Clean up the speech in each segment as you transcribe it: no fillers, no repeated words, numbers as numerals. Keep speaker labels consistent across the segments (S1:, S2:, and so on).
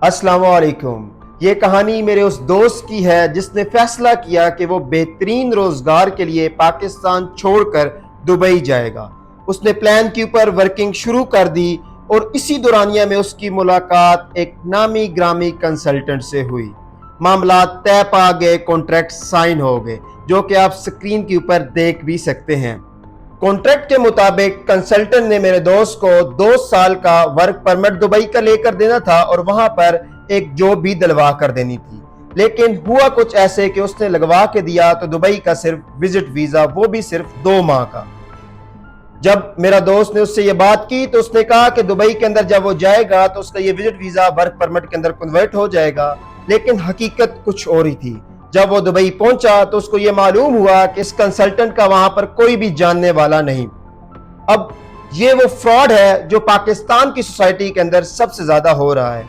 S1: अस्सलाम वालेकुम। ये कहानी मेरे उस दोस्त की है जिसने फैसला किया कि वो बेहतरीन रोजगार के लिए पाकिस्तान छोड़कर दुबई जाएगा। उसने प्लान के ऊपर वर्किंग शुरू कर दी और इसी दौरानिया में उसकी मुलाकात एक नामी ग्रामी कंसल्टेंट से हुई। मामला तय पा गए, कॉन्ट्रैक्ट साइन हो गए, जो कि आप स्क्रीन के ऊपर देख भी सकते हैं। कॉन्ट्रैक्ट के मुताबिक कंसल्टेंट ने मेरे दोस्त को 2 साल का वर्क परमिट दुबई का लेकर देना था और वहां पर एक जॉब भी दिलवा कर देनी थी। लेकिन हुआ कुछ ऐसे कि उसने लगवा के दिया तो दुबई का सिर्फ विजिट वीजा, वो भी सिर्फ 2 माह का। जब मेरा दोस्त ने उससे ये बात की तो उसने कहा कि दुबई के अंदर जब वो जाएगा तो उसका ये विजिट वीजा वर्क परमिट के अंदर कन्वर्ट हो जाएगा। लेकिन हकीकत कुछ और ही थी। जब वो दुबई पहुंचा तो उसको ये मालूम हुआ कि इस कंसल्टेंट का वहां पर कोई भी जानने वाला नहीं। अब ये वो फ्रॉड है जो पाकिस्तान की सोसाइटी के अंदर सबसे ज्यादा हो रहा है।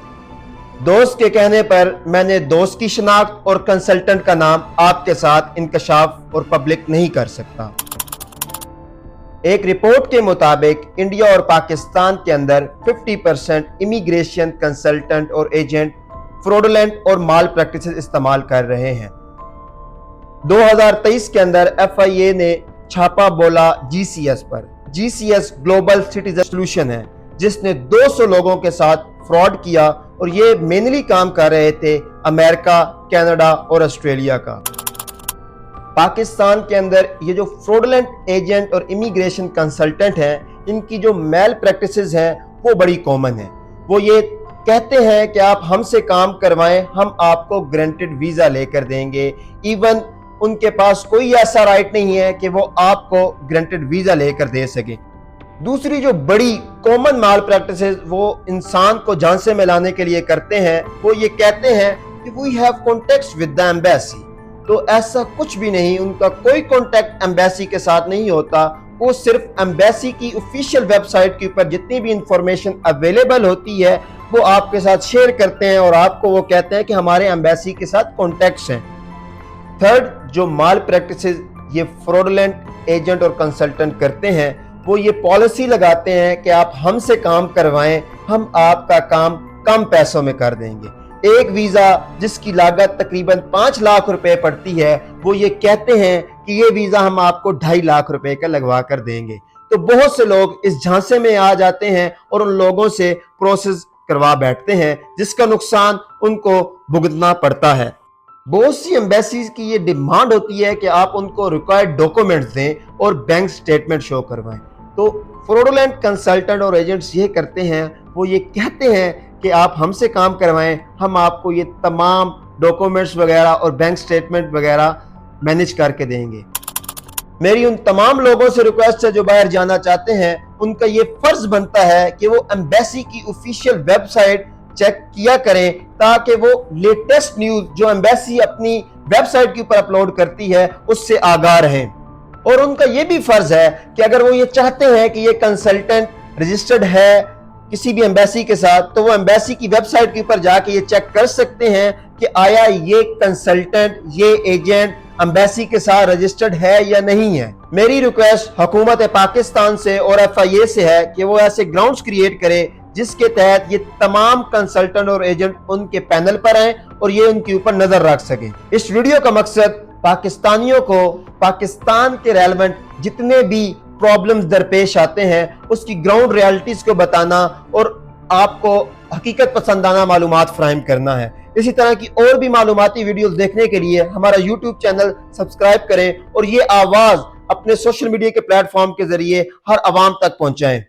S1: दोस्त के कहने पर मैंने दोस्त की शनाख्त और कंसल्टेंट का नाम आपके साथ इंकशाफ और पब्लिक नहीं कर सकता। एक रिपोर्ट के मुताबिक इंडिया और पाकिस्तान के अंदर 50% इमिग्रेशन कंसल्टेंट और एजेंट फ्रॉडुलेंट और माल प्रैक्टिसेस इस्तेमाल कर रहे हैं। 2023 के अंदर FIA ने छापा बोला GCS पर। GCS ग्लोबल सिटीजन सोल्यूशन है जिसने 200 लोगों के साथ फ्रॉड किया और ये मेनली काम कर रहे थे अमेरिका, कनाडा और ऑस्ट्रेलिया का। पाकिस्तान के अंदर ये जो फ्रॉडुलेंट एजेंट और इमिग्रेशन कंसल्टेंट हैं, इनकी जो मेल प्रैक्टिसेस हैं वो बड़ी कॉमन है। वो ये कहते हैं कि आप हमसे काम करवाएं, हम आपको ग्रांटेड वीजा लेकर देंगे। इवन उनके पास कोई ऐसा राइट नहीं है कि वो आपको ग्रांटेड वीजा लेकर दे सके। दूसरी जो बड़ी कॉमन माल प्रैक्टिसेस वो इंसान को झांसे में लाने के लिए करते हैं, वो ये कहते हैं कि we have contacts with the embassy. तो ऐसा कुछ भी नहीं, उनका कोई कॉन्टेक्ट एम्बेसी के साथ नहीं होता। वो सिर्फ एम्बेसी की ऑफिशियल वेबसाइट के ऊपर जितनी भी इंफॉर्मेशन अवेलेबल होती है वो आपके साथ शेयर करते हैं और आपको वो कहते हैं कि हमारे एम्बेसी के साथ कॉन्टेक्ट्स हैं। थर्ड, जो माल प्रैक्टिसेस ये फ्रॉडुलेंट एजेंट और कंसल्टेंट करते हैं, वो ये पॉलिसी लगाते हैं कि आप हमसे काम करवाएं, हम आपका काम कम पैसों में कर देंगे। एक वीजा जिसकी लागत तकरीबन 5 लाख रुपए पड़ती है, वो ये कहते हैं कि ये वीजा हम आपको 2.5 लाख रुपए का लगवा कर देंगे। तो बहुत से लोग इस झांसे में आ जाते हैं और उन लोगों से प्रोसेस करवा बैठते हैं, जिसका नुकसान उनको भुगतना पड़ता है। बहुत सी एम्बेसीज की ये डिमांड होती है कि आप उनको रिक्वायर्ड डॉक्यूमेंट्स दें और बैंक स्टेटमेंट शो करवाएं। तो फ्रॉडुलेंट कंसल्टेंट और एजेंट्स ये करते हैं, वो ये कहते हैं कि आप हमसे काम करवाएं, हम आपको ये तमाम डॉक्यूमेंट्स वगैरह और बैंक स्टेटमेंट वगैरह मैनेज करके देंगे। मेरी उन तमाम लोगों से रिक्वेस्ट है जो बाहर जाना चाहते हैं, उनका ये फर्ज बनता है कि वो एम्बेसी की ऑफिशियल वेबसाइट चेक किया करें ताकि वो लेटेस्ट न्यूज जो एम्बेसी अपनी वेबसाइट के ऊपर अपलोड करती है उससे आगाह रहें। और उनका ये भी फर्ज है कि अगर वो ये चाहते हैं कि ये कंसल्टेंट रजिस्टर्ड है किसी भी एम्बेसी के साथ, तो वो एम्बेसी की वेबसाइट के ऊपर जाके ये चेक कर सकते हैं कि आया ये कंसल्टेंट, ये एजेंट एम्बेसी के साथ रजिस्टर्ड है या नहीं है। मेरी रिक्वेस्ट हुकूमत पाकिस्तान से और FIA से है कि वो ऐसे ग्राउंड्स क्रिएट करे जिसके तहत ये तमाम कंसल्टेंट और एजेंट उनके पैनल पर आए और ये उनके ऊपर नजर रख सके। इस वीडियो का मकसद पाकिस्तानियों को पाकिस्तान के रेलेवेंट जितने भी प्रॉब्लम्स दरपेश आते हैं उसकी ग्राउंड रियलिटीज को बताना और आपको हकीकत पसंदाना मालूमात फराहम करना है। इसी तरह की और भी मालूमाती वीडियोस देखने के लिए हमारा YouTube चैनल सब्सक्राइब करें और ये आवाज अपने सोशल मीडिया के प्लेटफॉर्म के जरिए हर आवाम तक पहुंचाएं।